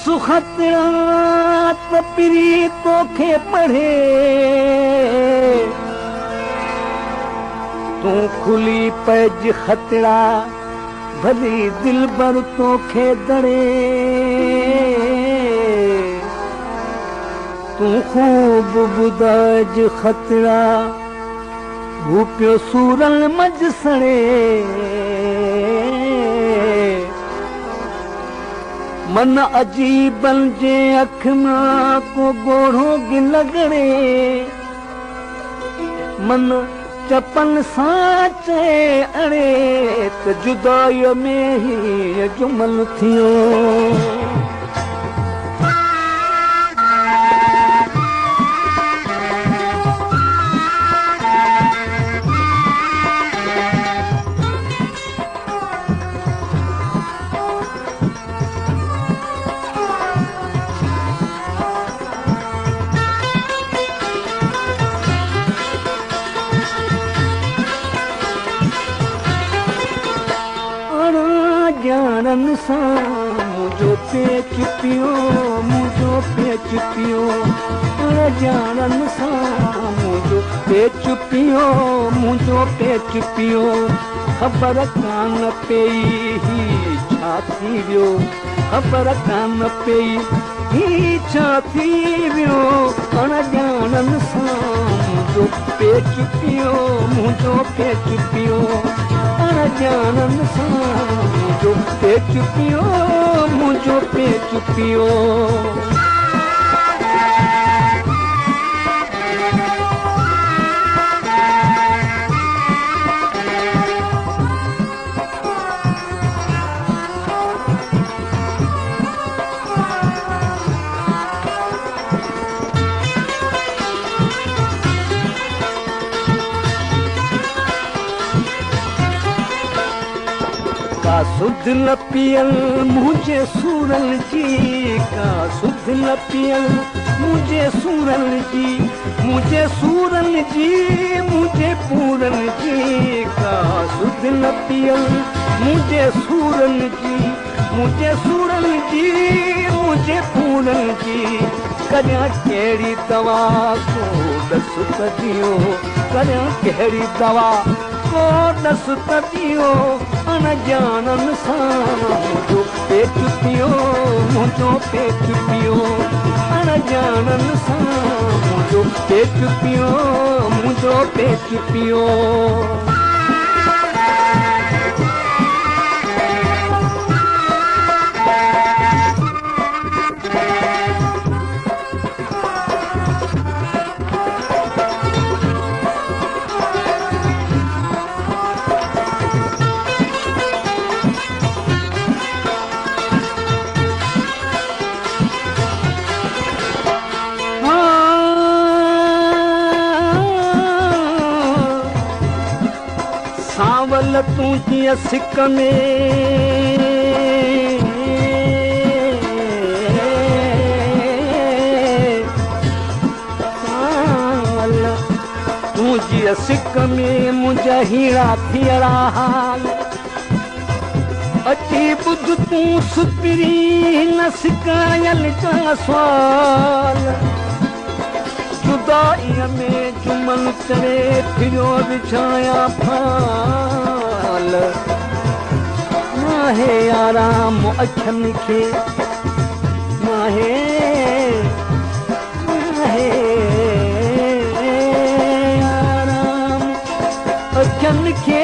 सुखतरात पिरी तोखे पढ़े तू खुली पैज खतरा भली दिल बर तोखे दड़े तू खूब बुदाज खतरा हू पियो सूरल मज सड़े मन अजीबन जे अख मां को गोढ़ो गिलगड़े मन चपन साचे अड़े त जुदाई में ही जुमल थियो जानन सा मुझो पेच पियो मुझो पेच पियो जानन सा मुझो पेच पियो मुझो पेच पियो खबर कान पेई ही छा थी वियो खबर कान पेई ही छा थी वियो जानन सा मुझो पेच पियो मुझो पेच पियो जानन सा मुझो पेच पियो मुझो पेच पियो का सुध न पियल मुझे सूरल जी का सुध न पियल मुझे सूरल जी मुझे सूरल जी मुझे पूरन जी का सुध न पियल मुझे सूरल जी मुझे सूरल जी मुझे पूरन जी करिया कहिड़ी दवा को दस कदियो करिया कहिड़ी दवा को दस कदियो जानन सा मुझो पेच पियो मुझो पेच पियो जानन सा मुझो पेच पियो मुझो पेच पियो सावल तू जीअं सिक में सावल तू जीअं सिक में मुंहिंजा हीरा थियड़ा हाल अची ॿुध तूं सुपिरी न सिकायल का सवाल जुदाईअ में जुमन चढ़े फिरियो विछाया फाल माहे आराम अखियुनि खे माहे आराम अखियुनि खे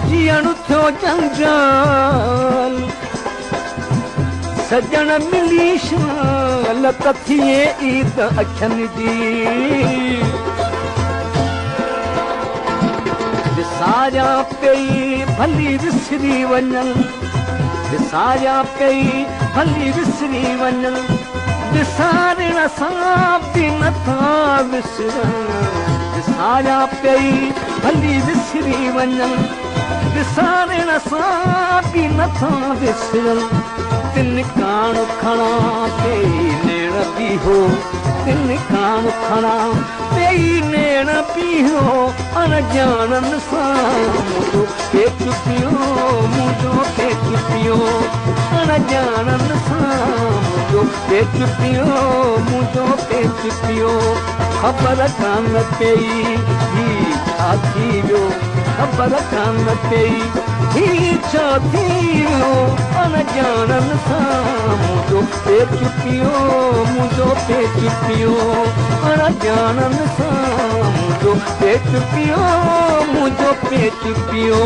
जीअण थियो जंजाल सजण मिली शाल त थिए ईद अखियुनि जी विसारिया पई भली विसरी वञनि विसारिया पई भली विसरी वञनि विसारण सां बि नथा विसरनि विसारिया पई भली विसरी वञनि विसारण सां बि नथा विसरनि तिन कान खणा पई नेण बीहो तिन कान खणा पई नेण भेण पीओ अनजानन सां मुंहिंजो पेट पियो मुंहिंजो पेट पियो अनजानन सां मुंहिंजो पेट पियो मुंहिंजो पेट पियो ख़बर कान पई ही छा थी वियो ख़बर कान पई ही छा थी वियो अनजानन सां मुंहिंजो पेट पियो मुंहिंजो पेट पियो अनजानन सां मुंहिंजो पेट पियो मुंहिंजो पेट पियो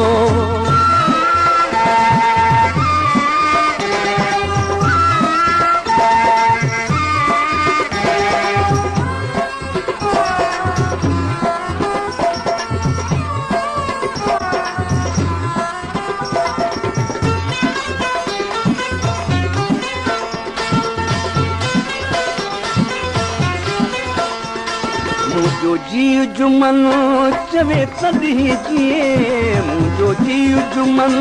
मुंहिंजो जीव जुमन चवे तॾहिं जिए मुंहिंजो जीव जुमन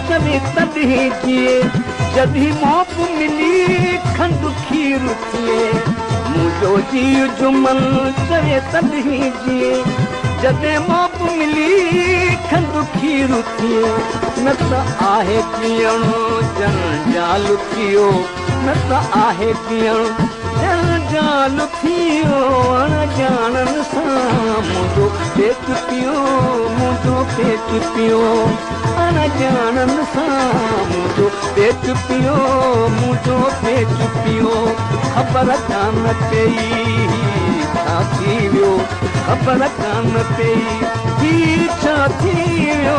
चवे तॾहिं जिए जॾहिं मोप मिली खंडु खीर थिए मुंहिंजो जीव जुमन चवे तॾहिं जिए जॾहिं मोप मिली खंडु खीर थिए न त आहे पीअणो जंजाल थियो न त आहे पीअणो जंजाल थियो अनजानन सां मुंहिंजो पेट पियो मुंहिंजो पेट पियो अनजानन सां मुंहिंजो पेट पियो मुंहिंजो पेट पियो ख़बर कान पई छा थी वियो ख़बर कान पई ही छा थी वियो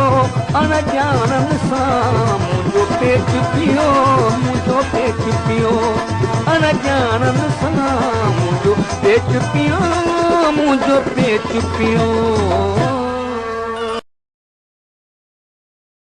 अनजानन सां मुंहिंजो पेट पियो मुंहिंजो पेट पियो अनजानन सां मुंहिंजो पेट पियो मुंहिंजो पेट पियो